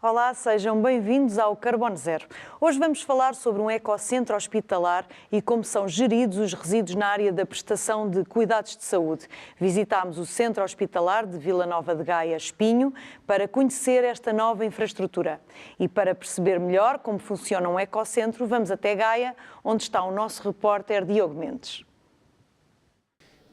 Olá, sejam bem-vindos ao Carbono Zero. Hoje vamos falar sobre um ecocentro hospitalar e como são geridos os resíduos na área da prestação de cuidados de saúde. Visitámos o Centro Hospitalar de Vila Nova de Gaia, Espinho, para conhecer esta nova infraestrutura. E para perceber melhor como funciona um ecocentro, vamos até Gaia, onde está o nosso repórter Diogo Mendes.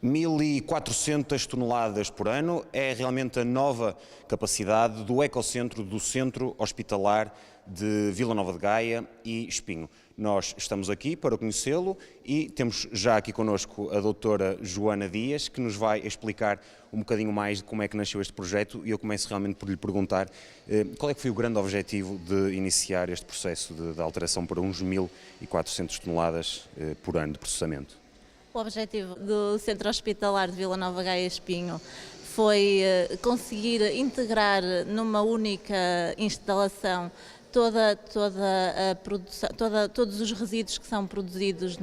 1.400 toneladas por ano é realmente a nova capacidade do ecocentro do Centro Hospitalar de Vila Nova de Gaia e Espinho. Nós estamos aqui para conhecê-lo e temos já aqui connosco a doutora Joana Dias, que nos vai explicar um bocadinho mais de como é que nasceu este projeto, e eu começo realmente por lhe perguntar qual é que foi o grande objetivo de iniciar este processo de alteração para uns 1.400 toneladas por ano de processamento. O objetivo do Centro Hospitalar de Vila Nova Gaia Espinho foi conseguir integrar numa única instalação todos os resíduos que são produzidos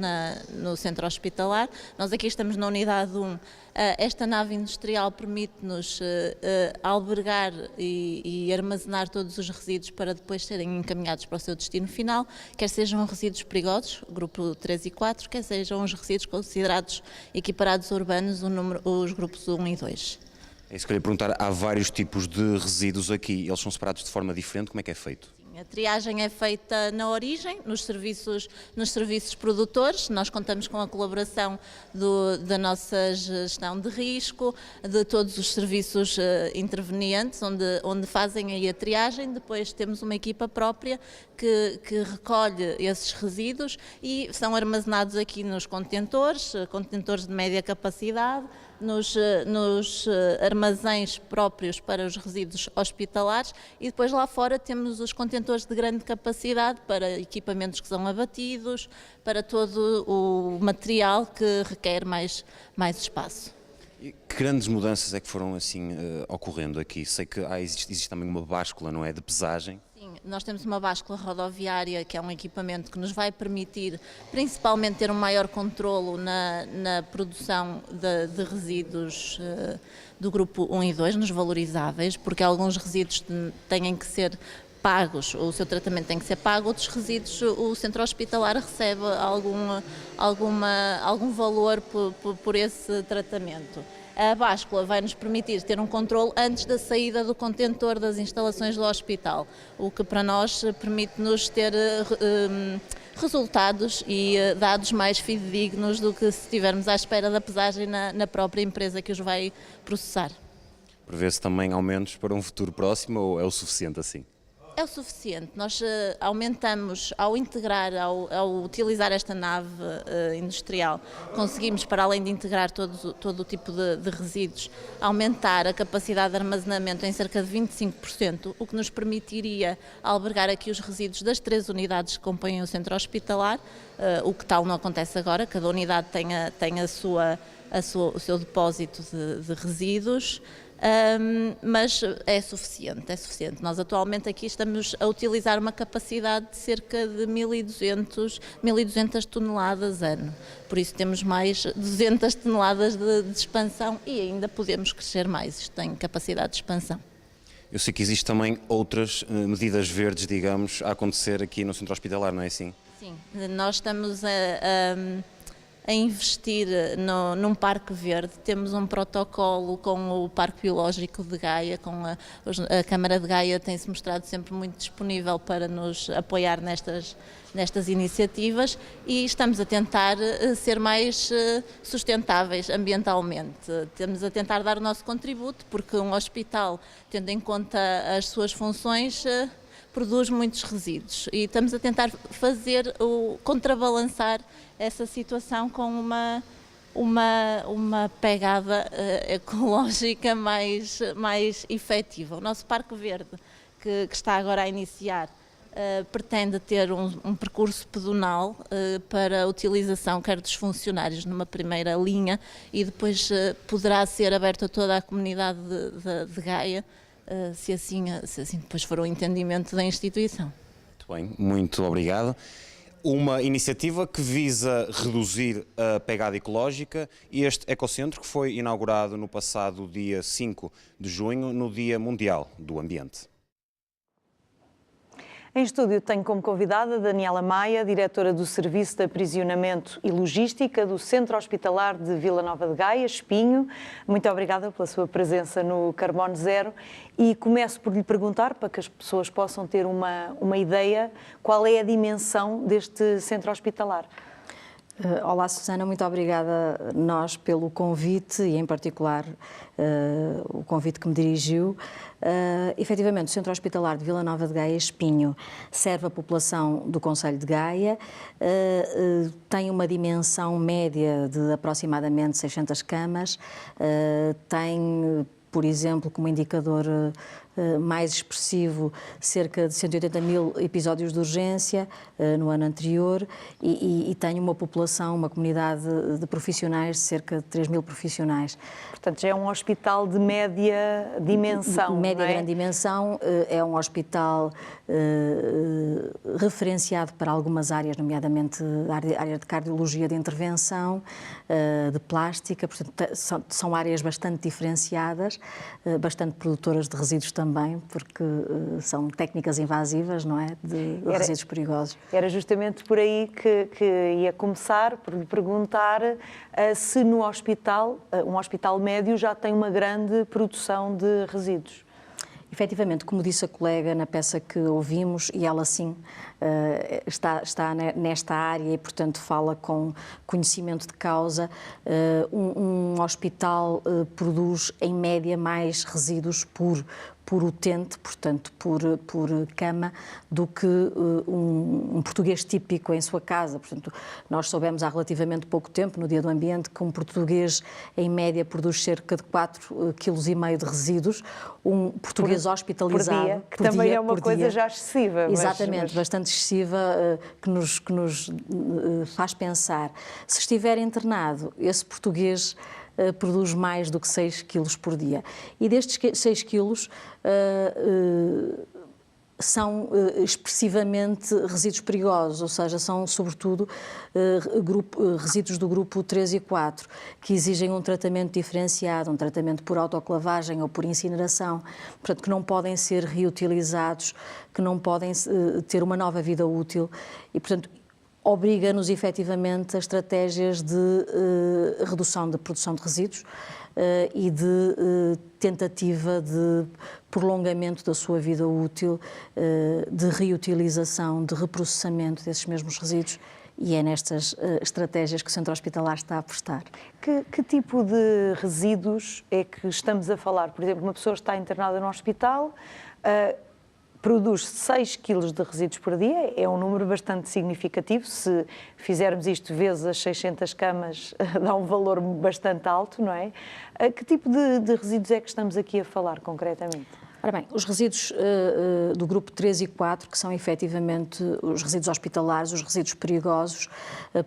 no Centro Hospitalar. Nós aqui estamos na unidade 1. Esta nave industrial permite-nos albergar e armazenar todos os resíduos para depois serem encaminhados para o seu destino final, quer sejam resíduos perigosos, grupo 3 e 4, quer sejam os resíduos considerados equiparados urbanos, os grupos 1 e 2. É isso que eu lhe perguntar, há vários tipos de resíduos aqui, eles são separados de forma diferente, como é que é feito? A triagem é feita na origem, nos serviços produtores. Nós contamos com a colaboração da nossa gestão de risco, de todos os serviços intervenientes, onde fazem aí a triagem. Depois temos uma equipa própria que recolhe esses resíduos e são armazenados aqui nos contentores de média capacidade, nos armazéns próprios para os resíduos hospitalares, e depois lá fora temos os contentores de grande capacidade para equipamentos que são abatidos, para todo o material que requer mais espaço. E que grandes mudanças é que foram assim ocorrendo aqui? Sei que existe também uma báscula, não é, de pesagem. Sim, nós temos uma báscula rodoviária, que é um equipamento que nos vai permitir principalmente ter um maior controlo na produção de resíduos do grupo 1 e 2, nos valorizáveis, porque alguns resíduos têm que ser pagos, o seu tratamento tem que ser pago, outros resíduos o centro hospitalar recebe algum valor por esse tratamento. A báscula vai nos permitir ter um controle antes da saída do contentor das instalações do hospital, o que para nós permite-nos ter resultados e dados mais fidedignos do que se estivermos à espera da pesagem na própria empresa que os vai processar. Prevê-se também aumentos para um futuro próximo ou é o suficiente assim? É o suficiente. Nós aumentamos, ao integrar, ao utilizar esta nave industrial, conseguimos, para além de integrar todo o tipo de resíduos, aumentar a capacidade de armazenamento em cerca de 25%, o que nos permitiria albergar aqui os resíduos das 3 unidades que compõem o centro hospitalar, o que tal não acontece agora. Cada unidade tem o seu depósito de resíduos. Mas é suficiente. Nós atualmente aqui estamos a utilizar uma capacidade de cerca de 1.200 toneladas ano, por isso temos mais 200 toneladas de expansão e ainda podemos crescer mais, isto tem capacidade de expansão. Eu sei que existem também outras medidas verdes, digamos, a acontecer aqui no centro hospitalar, não é assim? Sim, nós estamos a investir num parque verde. Temos um protocolo com o Parque Biológico de Gaia, a Câmara de Gaia tem-se mostrado sempre muito disponível para nos apoiar nestas iniciativas, e estamos a tentar ser mais sustentáveis ambientalmente. Estamos a tentar dar o nosso contributo, porque um hospital, tendo em conta as suas funções, produz muitos resíduos, e estamos a tentar contrabalançar essa situação com uma pegada ecológica mais efetiva. O nosso Parque Verde, que está agora a iniciar, pretende ter um percurso pedonal para a utilização quer dos funcionários numa primeira linha, e depois poderá ser aberto a toda a comunidade de Gaia, se assim depois for o entendimento da instituição. Muito bem, muito obrigado. Uma iniciativa que visa reduzir a pegada ecológica, e este ecocentro que foi inaugurado no passado dia 5 de junho, no Dia Mundial do Ambiente. Em estúdio tenho como convidada Daniela Maia, diretora do Serviço de Aprisionamento e Logística do Centro Hospitalar de Vila Nova de Gaia, Espinho. Muito obrigada pela sua presença no Carbono Zero e começo por lhe perguntar, para que as pessoas possam ter uma ideia, qual é a dimensão deste centro hospitalar? Olá, Susana, muito obrigada nós pelo convite e, em particular, o convite que me dirigiu. Efetivamente, o Centro Hospitalar de Vila Nova de Gaia, Espinho, serve a população do concelho de Gaia, tem uma dimensão média de aproximadamente 600 camas, tem, por exemplo, como indicador mais expressivo, cerca de 180 mil episódios de urgência no ano anterior e tem uma população, uma comunidade de profissionais, de cerca de 3 mil profissionais. Portanto, já é um hospital de média dimensão, Média não é? grande dimensão, é um hospital referenciado para algumas áreas, nomeadamente a área de cardiologia de intervenção, de plástica, portanto, são áreas bastante diferenciadas, bastante produtoras de resíduos também, porque são técnicas invasivas, não é, de resíduos perigosos. Era justamente por aí que ia começar, por lhe perguntar se no hospital, um hospital médio, já tem uma grande produção de resíduos. Efetivamente, como disse a colega na peça que ouvimos, e ela sim está nesta área e, portanto, fala com conhecimento de causa, um hospital produz, em média, mais resíduos por utente, portanto, por cama, do que um português típico em sua casa. Portanto, nós soubemos há relativamente pouco tempo, no Dia do Ambiente, que um português, em média, produz cerca de 4,5 kg de resíduos. Um português hospitalizado... Por dia, que também é uma coisa já excessiva. Exatamente, bastante excessiva, que nos faz pensar. Se estiver internado, esse português produz mais do que 6 quilos por dia. E destes 6 quilos são expressivamente resíduos perigosos, ou seja, são sobretudo resíduos do grupo 3 e 4, que exigem um tratamento diferenciado, um tratamento por autoclavagem ou por incineração, portanto, que não podem ser reutilizados, que não podem ter uma nova vida útil e, portanto, obriga-nos efetivamente a estratégias de redução da produção de resíduos e de tentativa de prolongamento da sua vida útil, de reutilização, de reprocessamento desses mesmos resíduos, e é nestas estratégias que o Centro Hospitalar está a apostar. Que tipo de resíduos é que estamos a falar? Por exemplo, uma pessoa está internada no hospital, produz 6 quilos de resíduos por dia, é um número bastante significativo. Se fizermos isto vezes as 600 camas, dá um valor bastante alto, não é? Que tipo de resíduos é que estamos aqui a falar concretamente? Ora bem, os resíduos do grupo 3 e 4, que são efetivamente os resíduos hospitalares, os resíduos perigosos,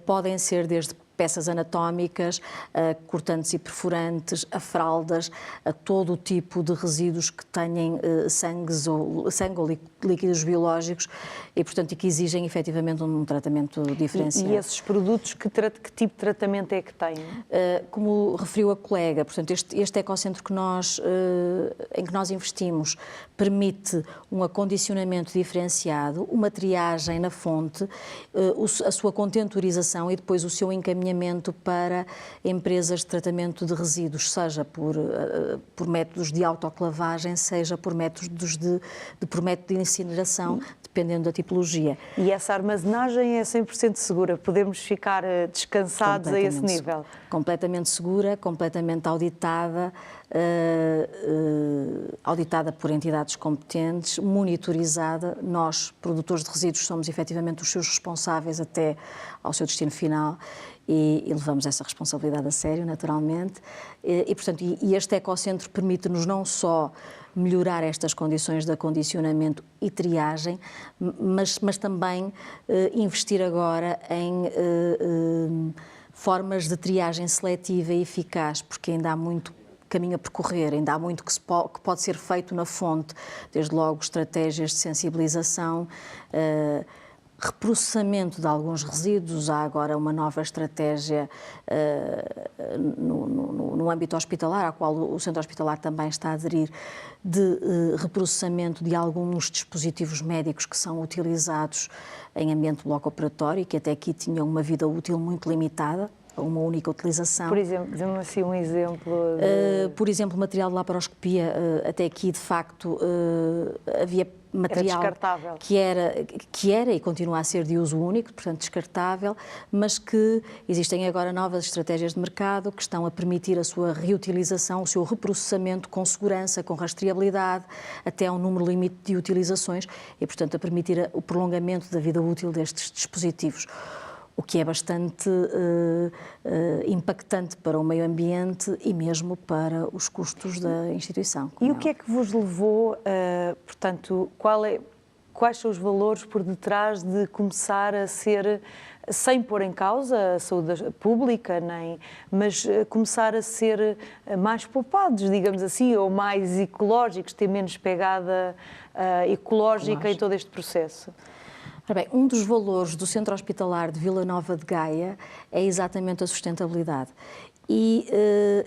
podem ser desde peças anatómicas, a cortantes e perfurantes, a fraldas, a todo o tipo de resíduos que tenham sangue ou líquidos biológicos e, portanto, que exigem efetivamente um tratamento diferenciado. E esses produtos, que tipo de tratamento é que têm? Como referiu a colega, portanto, este ecocentro em que nós investimos permite um acondicionamento diferenciado, uma triagem na fonte, a sua contentorização e depois o seu encaminhamento para empresas de tratamento de resíduos, seja por métodos de autoclavagem, seja por métodos de incineração, dependendo da tipologia. E essa armazenagem é 100% segura? Podemos ficar descansados a esse nível? Completamente segura, completamente auditada, auditada por entidades competentes, monitorizada. Nós, produtores de resíduos, somos efetivamente os seus responsáveis até ao seu destino final e levamos essa responsabilidade a sério, naturalmente. Portanto, este ecocentro permite-nos não só melhorar estas condições de acondicionamento e triagem, mas também investir agora em formas de triagem seletiva e eficaz, porque ainda há muito caminho a percorrer, ainda há muito que pode ser feito na fonte, desde logo estratégias de sensibilização, reprocessamento de alguns resíduos. Há agora uma nova estratégia no âmbito hospitalar, à qual o Centro Hospitalar também está a aderir, de reprocessamento de alguns dispositivos médicos que são utilizados em ambiente bloco-operatório e que até aqui tinham uma vida útil muito limitada, a uma única utilização. Por exemplo, dê-me assim um exemplo. Por exemplo, material de laparoscopia, até aqui de facto havia material que era e continua a ser de uso único, portanto descartável, mas que existem agora novas estratégias de mercado que estão a permitir a sua reutilização, o seu reprocessamento com segurança, com rastreabilidade, até a um número limite de utilizações e, portanto, a permitir o prolongamento da vida útil destes dispositivos. O que é bastante impactante para o meio ambiente e mesmo para os custos da instituição. E o que é que vos levou, portanto, quais são os valores por detrás de começar a ser, sem pôr em causa a saúde pública, mas começar a ser mais poupados, digamos assim, ou mais ecológicos, ter menos pegada ecológica em todo este processo? Ora bem, um dos valores do Centro Hospitalar de Vila Nova de Gaia é exatamente a sustentabilidade. E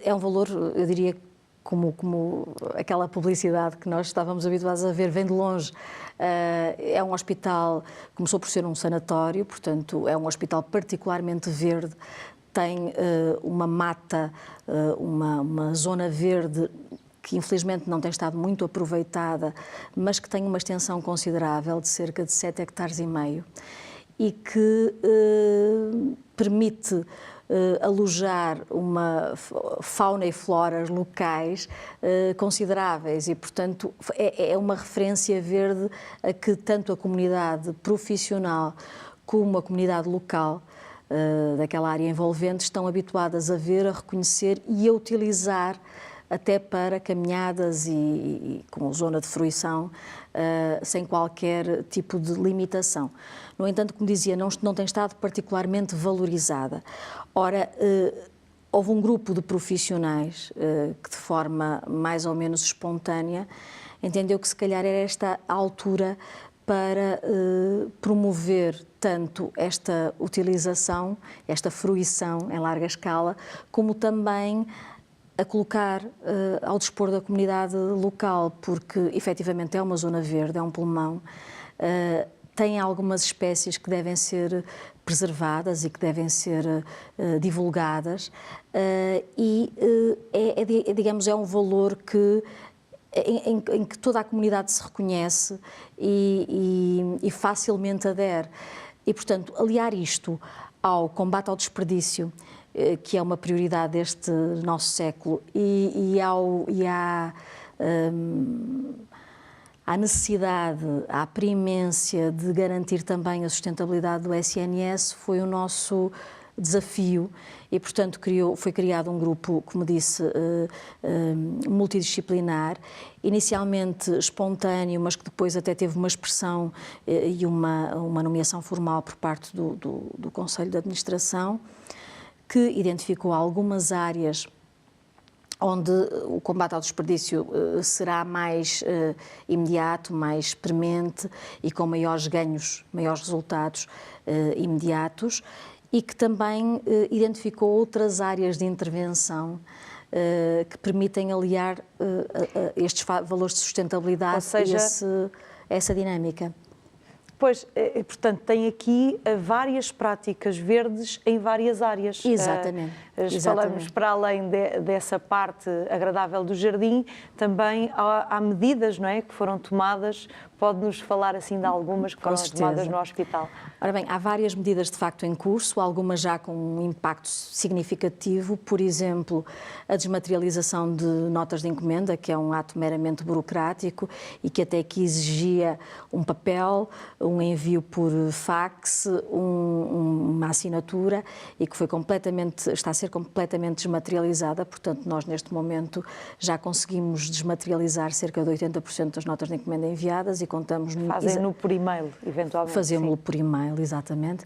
é um valor, eu diria, como aquela publicidade que nós estávamos habituados a ver, vem de longe. É um hospital, começou por ser um sanatório, portanto, é um hospital particularmente verde, tem uma mata, uma zona verde que infelizmente não tem estado muito aproveitada, mas que tem uma extensão considerável de cerca de 7,5 hectares e que permite alojar uma fauna e flora locais consideráveis e, portanto, é uma referência verde a que tanto a comunidade profissional como a comunidade local daquela área envolvente estão habituadas a ver, a reconhecer e a utilizar até para caminhadas e com zona de fruição, sem qualquer tipo de limitação. No entanto, como dizia, não tem estado particularmente valorizada. Ora, houve um grupo de profissionais que, de forma mais ou menos espontânea, entendeu que se calhar era esta a altura para promover tanto esta utilização, esta fruição em larga escala, como também a colocar ao dispor da comunidade local, porque efetivamente é uma zona verde, é um pulmão, tem algumas espécies que devem ser preservadas e que devem ser divulgadas e digamos, é um valor em que toda a comunidade se reconhece e facilmente adere. E, portanto, aliar isto ao combate ao desperdício, que é uma prioridade deste nosso século, e à necessidade, à preemência de garantir também a sustentabilidade do SNS, foi o nosso desafio e, portanto, foi criado um grupo, como disse, multidisciplinar, inicialmente espontâneo, mas que depois até teve uma expressão e uma nomeação formal por parte do Conselho de Administração, que identificou algumas áreas onde o combate ao desperdício será mais imediato, mais premente e com maiores ganhos, maiores resultados imediatos, e que também identificou outras áreas de intervenção que permitem aliar estes valores de sustentabilidade, ou seja, a essa dinâmica. Pois, portanto, tem aqui várias práticas verdes em várias áreas. Exatamente. Falamos, para além dessa parte agradável do jardim, também há medidas, não é, que foram tomadas. Pode-nos falar assim de algumas que foram tomadas no hospital? Ora bem, há várias medidas de facto em curso, algumas já com um impacto significativo, por exemplo, a desmaterialização de notas de encomenda, que é um ato meramente burocrático e que até aqui exigia um papel, um envio por fax, uma assinatura e que está a ser completamente desmaterializada. Portanto, nós neste momento já conseguimos desmaterializar cerca de 80% das notas de encomenda enviadas e contamos... Fazem-no por e-mail, eventualmente. Fazemos-lo por e-mail, exatamente.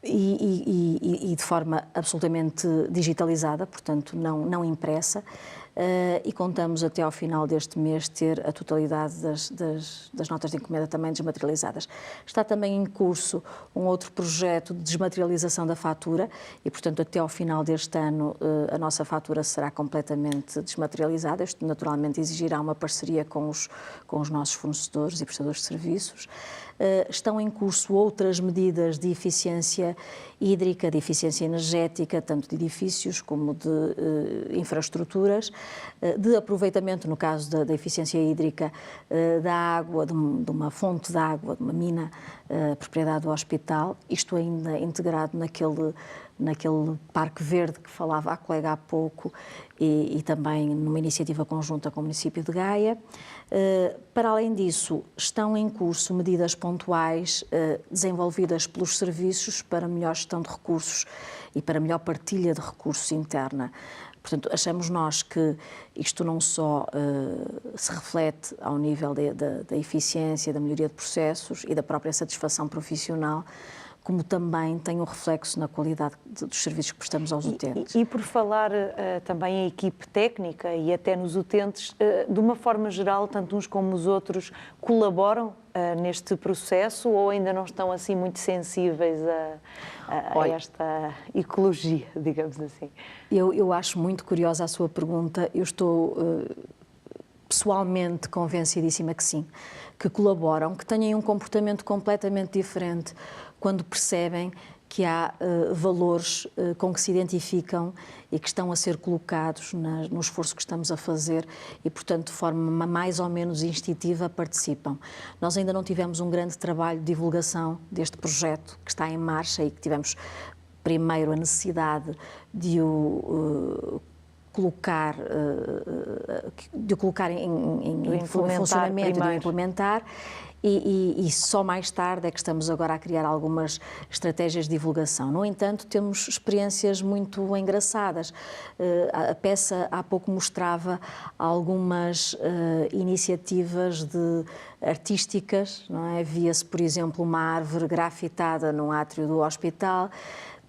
E de forma absolutamente digitalizada, portanto não impressa. e contamos até ao final deste mês ter a totalidade das notas de encomenda também desmaterializadas. Está também em curso um outro projeto de desmaterialização da fatura e, portanto, até ao final deste ano a nossa fatura será completamente desmaterializada. Isto naturalmente exigirá uma parceria com os nossos fornecedores e prestadores de serviços. Estão em curso outras medidas de eficiência hídrica, de eficiência energética, tanto de edifícios como de infraestruturas, de aproveitamento, no caso da eficiência hídrica, da água, de uma fonte de água, de uma mina, propriedade do hospital, isto ainda integrado naquele parque verde que falava a colega há pouco e também numa iniciativa conjunta com o município de Gaia. Para além disso, estão em curso medidas pontuais desenvolvidas pelos serviços para melhor gestão de recursos e para melhor partilha de recursos interna. Portanto, achamos nós que isto não só se reflete ao nível da eficiência, da melhoria de processos e da própria satisfação profissional, como também tem um reflexo na qualidade dos serviços que prestamos aos utentes. E por falar também em equipe técnica e até nos utentes, de uma forma geral, tanto uns como os outros a neste processo ou ainda não estão assim muito sensíveis a esta ecologia, digamos assim? Eu acho muito curiosa a sua pergunta. Eu estou pessoalmente convencidíssima que sim, que colaboram, que tenham um comportamento completamente diferente quando percebem que há valores com que se identificam e que estão a ser colocados no esforço que estamos a fazer e, portanto, de forma mais ou menos instintiva participam. Nós ainda não tivemos um grande trabalho de divulgação deste projeto que está em marcha e que tivemos primeiro a necessidade de o colocar em funcionamento, de implementar. E só mais tarde é que estamos agora a criar algumas estratégias de divulgação. No entanto, temos experiências muito engraçadas. A peça há pouco mostrava algumas iniciativas artísticas, não é? Via-se, por exemplo, uma árvore grafitada no átrio do hospital.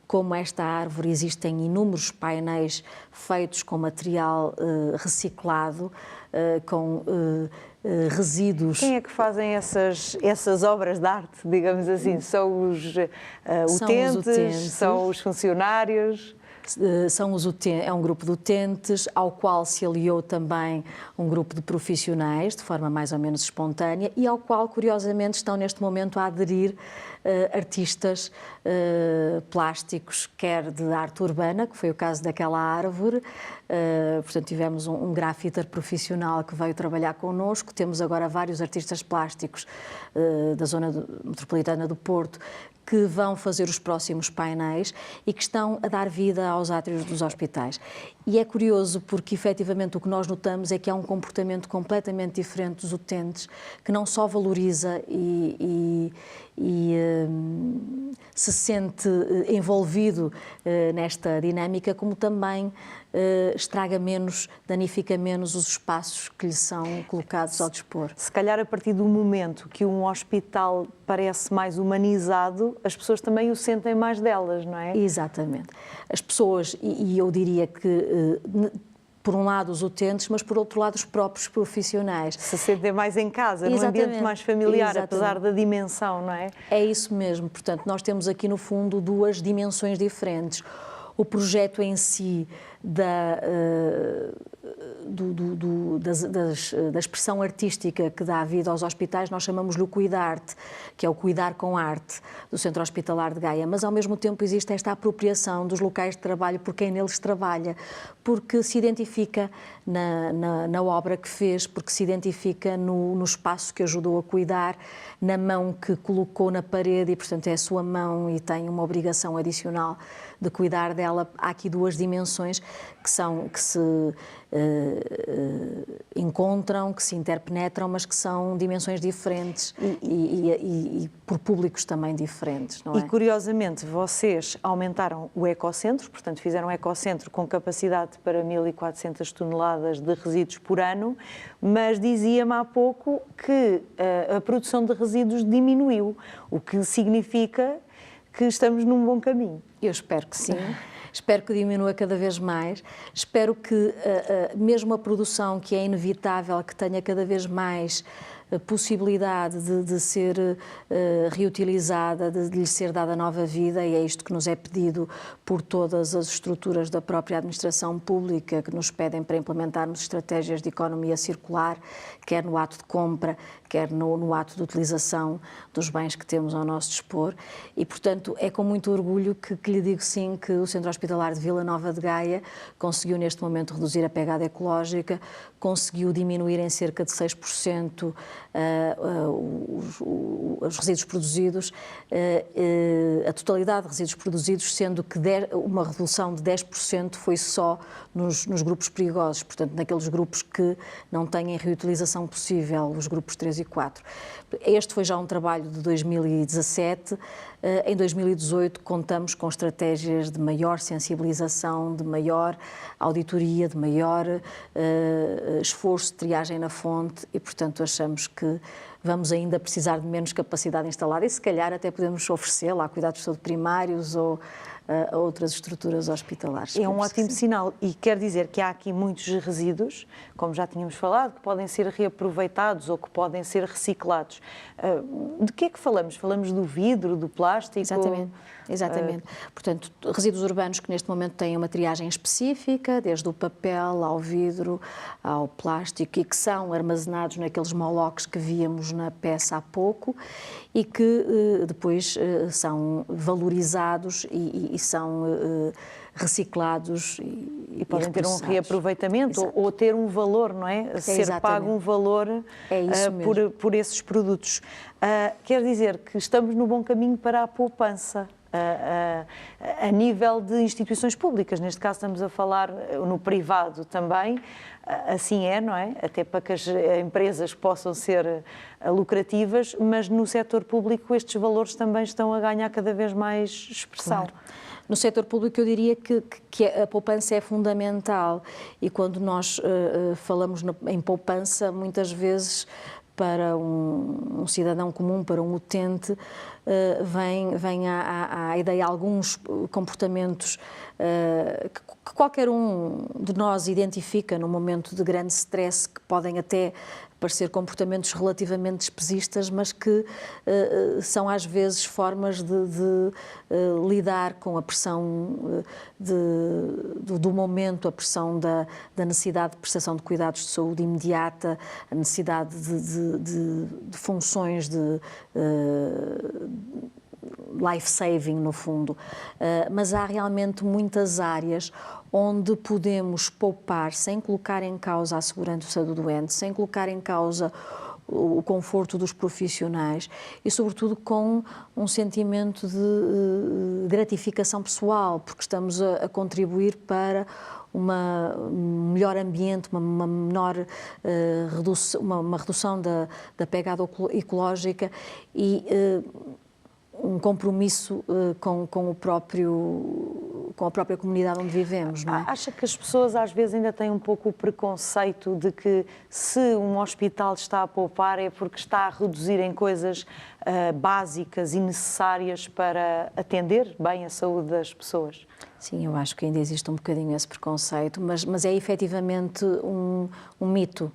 Como esta árvore, existem inúmeros painéis feitos com material reciclado, com resíduos. Quem é que fazem essas obras de arte, digamos assim? São os utentes, são os funcionários? É um grupo de utentes, ao qual se aliou também um grupo de profissionais, de forma mais ou menos espontânea, e ao qual, curiosamente, estão neste momento a aderir artistas plásticos, quer de arte urbana, que foi o caso daquela árvore. Portanto, tivemos um grafiter profissional que veio trabalhar connosco, temos agora vários artistas plásticos da zona metropolitana do Porto, que vão fazer os próximos painéis e que estão a dar vida aos átrios dos hospitais. E é curioso porque, efetivamente, o que nós notamos é que há um comportamento completamente diferente dos utentes, que não só valoriza e se sente envolvido nesta dinâmica, como também estraga menos, danifica menos os espaços que lhe são colocados ao dispor. Se calhar a partir do momento que um hospital parece mais humanizado, as pessoas também o sentem mais delas, não é? Exatamente. As pessoas, e eu diria que por um lado os utentes, mas por outro lado os próprios profissionais. Se sentem mais em casa, num ambiente mais familiar, apesar da dimensão, não é? É isso mesmo. Portanto, nós temos aqui no fundo duas dimensões diferentes. O projeto em si da expressão artística que dá vida aos hospitais, nós chamamos-lhe o Cuidarte, que é o cuidar com arte do Centro Hospitalar de Gaia, mas ao mesmo tempo existe esta apropriação dos locais de trabalho por quem neles trabalha, porque se identifica na obra que fez, porque se identifica no espaço que ajudou a cuidar, na mão que colocou na parede e, portanto, é a sua mão e tem uma obrigação adicional de cuidar dela. Há aqui duas dimensões que se encontram, que se interpenetram, mas que são dimensões diferentes e por públicos também diferentes, não é? E curiosamente vocês aumentaram o ecocentro, portanto fizeram um ecocentro com capacidade para 1.400 toneladas de resíduos por ano, mas dizia-me há pouco que a produção de resíduos diminuiu, o que significa que estamos num bom caminho. Eu espero que sim. espero que diminua cada vez mais, espero que mesmo a produção, que é inevitável, que tenha cada vez mais possibilidade de ser reutilizada, de lhe ser dada nova vida, e é isto que nos é pedido por todas as estruturas da própria administração pública, que nos pedem para implementarmos estratégias de economia circular, quer no ato de compra, quer no ato de utilização dos bens que temos ao nosso dispor. E, portanto, é com muito orgulho que lhe digo sim que o Centro Hospitalar de Vila Nova de Gaia conseguiu neste momento reduzir a pegada ecológica, conseguiu diminuir em cerca de 6% os resíduos produzidos, a totalidade de resíduos produzidos, sendo que uma redução de 10% foi só nos grupos perigosos, portanto, naqueles grupos que não têm reutilização possível, os grupos 3 e 4. Este foi já um trabalho de 2017. Em 2018 contamos com estratégias de maior sensibilização, de maior auditoria, de maior esforço de triagem na fonte e, portanto, achamos que vamos ainda precisar de menos capacidade instalada e, se calhar, até podemos oferecê-la a cuidados de saúde primários ou a outras estruturas hospitalares. É um ótimo sinal e quer dizer que há aqui muitos resíduos, como já tínhamos falado, que podem ser reaproveitados ou que podem ser reciclados. De que é que falamos? Falamos do vidro, do plástico? Exatamente. Portanto, resíduos urbanos que neste momento têm uma triagem específica, desde o papel ao vidro, ao plástico, e que são armazenados naqueles moloques que víamos na peça há pouco e que depois são valorizados e são reciclados e podem ter um reaproveitamento ou ter um valor, não é? Ser pago um valor por esses produtos. Quer dizer que estamos no bom caminho para a poupança. A nível de instituições públicas, neste caso estamos a falar no privado também, assim é, não é? Até para que as empresas possam ser lucrativas, mas no setor público estes valores também estão a ganhar cada vez mais expressão. Claro. No setor público eu diria que a poupança é fundamental e quando nós falamos em poupança, muitas vezes para um cidadão comum, para um utente, vem à ideia alguns comportamentos que qualquer um de nós identifica num momento de grande stress, que podem até parecer comportamentos relativamente despesistas, mas que são às vezes formas de lidar com a pressão do momento, a pressão da necessidade de prestação de cuidados de saúde imediata, a necessidade de funções de life-saving, no fundo. Mas há realmente muitas áreas onde podemos poupar sem colocar em causa a segurança do doente, sem colocar em causa o conforto dos profissionais e, sobretudo, com um sentimento de gratificação pessoal, porque estamos a contribuir para um melhor ambiente, uma menor uma redução da pegada ecológica e um compromisso com a própria comunidade onde vivemos, não é? Acha que as pessoas às vezes ainda têm um pouco o preconceito de que se um hospital está a poupar é porque está a reduzir em coisas básicas e necessárias para atender bem a saúde das pessoas? Sim, eu acho que ainda existe um bocadinho esse preconceito, mas é efetivamente um mito.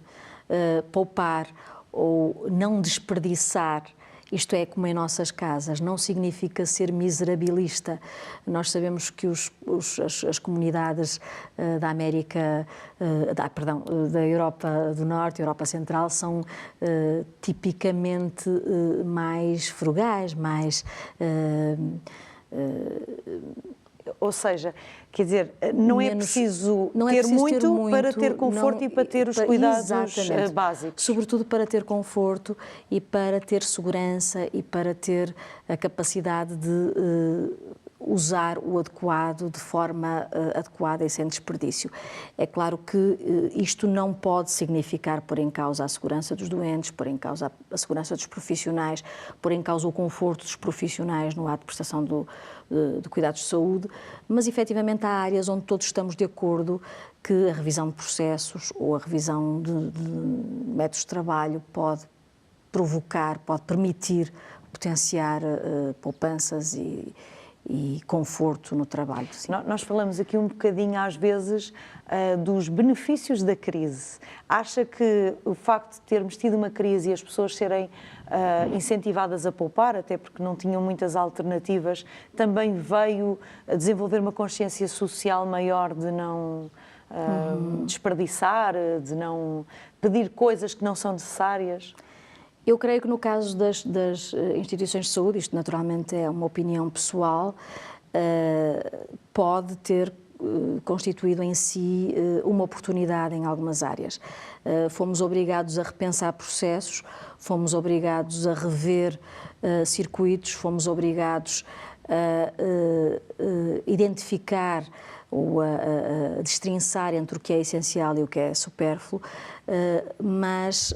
Poupar ou não desperdiçar, isto é, como em nossas casas, não significa ser miserabilista. Nós sabemos que as comunidades da América, da Europa do Norte, Europa Central, são tipicamente mais frugais, mais... Ou seja, quer dizer, não é preciso ter muito para ter conforto e para ter os cuidados básicos. Sobretudo para ter conforto e para ter segurança e para ter a capacidade de usar o adequado de forma adequada e sem desperdício. É claro que isto não pode significar pôr em causa a segurança dos doentes, pôr em causa a segurança dos profissionais, pôr em causa o conforto dos profissionais no ato de prestação de cuidados de saúde, mas efetivamente há áreas onde todos estamos de acordo que a revisão de processos ou a revisão de métodos de trabalho pode provocar, pode permitir potenciar poupanças e conforto no trabalho. Sim. Nós falamos aqui um bocadinho, às vezes, dos benefícios da crise. Acha que o facto de termos tido uma crise e as pessoas serem incentivadas a poupar, até porque não tinham muitas alternativas, também veio a desenvolver uma consciência social maior de não desperdiçar, de não pedir coisas que não são necessárias? Eu creio que no caso das instituições de saúde, isto naturalmente é uma opinião pessoal, pode ter constituído em si uma oportunidade em algumas áreas. Fomos obrigados a repensar processos, fomos obrigados a rever circuitos, fomos obrigados a identificar ou a destrinçar entre o que é essencial e o que é supérfluo, mas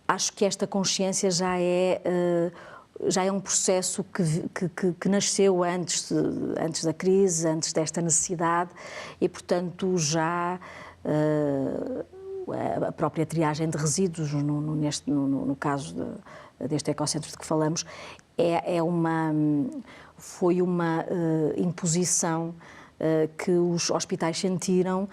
acho que esta consciência já é um processo que nasceu antes da crise, antes desta necessidade e, portanto, já a própria triagem de resíduos, no caso deste ecocentro de que falamos, foi uma imposição que os hospitais sentiram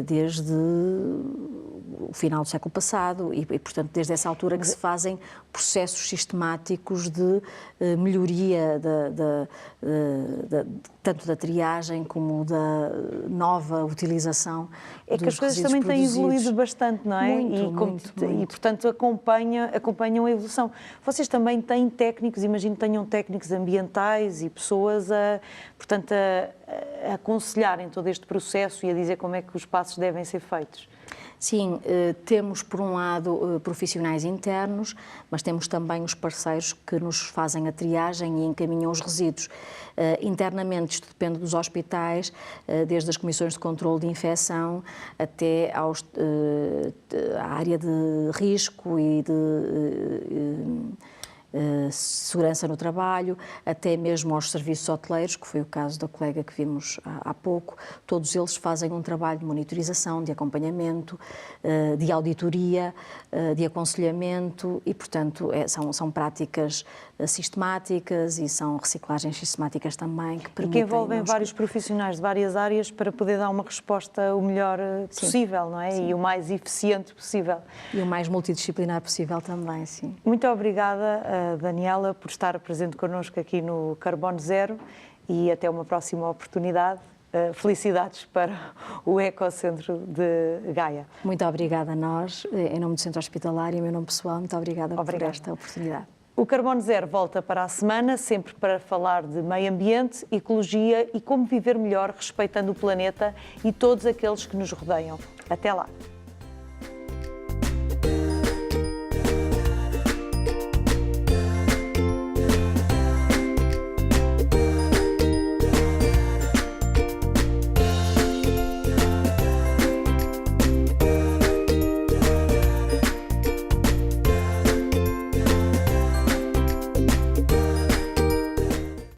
desde o final do século passado e, portanto, desde essa altura que se fazem processos sistemáticos de melhoria tanto da triagem como da nova utilização É que as coisas também têm evoluído bastante, não é? Muito. E portanto, acompanham a evolução. Vocês também têm técnicos, imagino que tenham técnicos ambientais e pessoas a aconselharem todo este processo e a dizer como é que os passos devem ser feitos. Sim, temos por um lado profissionais internos, mas temos também os parceiros que nos fazem a triagem e encaminham os resíduos. Internamente isto depende dos hospitais, desde as comissões de controle de infecção até à área de risco e de segurança no trabalho, até mesmo aos serviços hoteleiros, que foi o caso da colega que vimos há pouco. Todos eles fazem um trabalho de monitorização, de acompanhamento, de auditoria, de aconselhamento e, portanto, são práticas sistemáticas e são reciclagens sistemáticas também que permitem... E que envolvem vários profissionais de várias áreas para poder dar uma resposta o melhor possível, não é? Sim. E o mais eficiente possível. E o mais multidisciplinar possível também, sim. Muito obrigada, Daniela, por estar presente connosco aqui no Carbono Zero e até uma próxima oportunidade. Felicidades para o Ecocentro de Gaia. Muito obrigada a nós, em nome do Centro Hospitalar e em meu nome pessoal, muito obrigada por esta oportunidade. O Carbono Zero volta para a semana, sempre para falar de meio ambiente, ecologia e como viver melhor respeitando o planeta e todos aqueles que nos rodeiam. Até lá!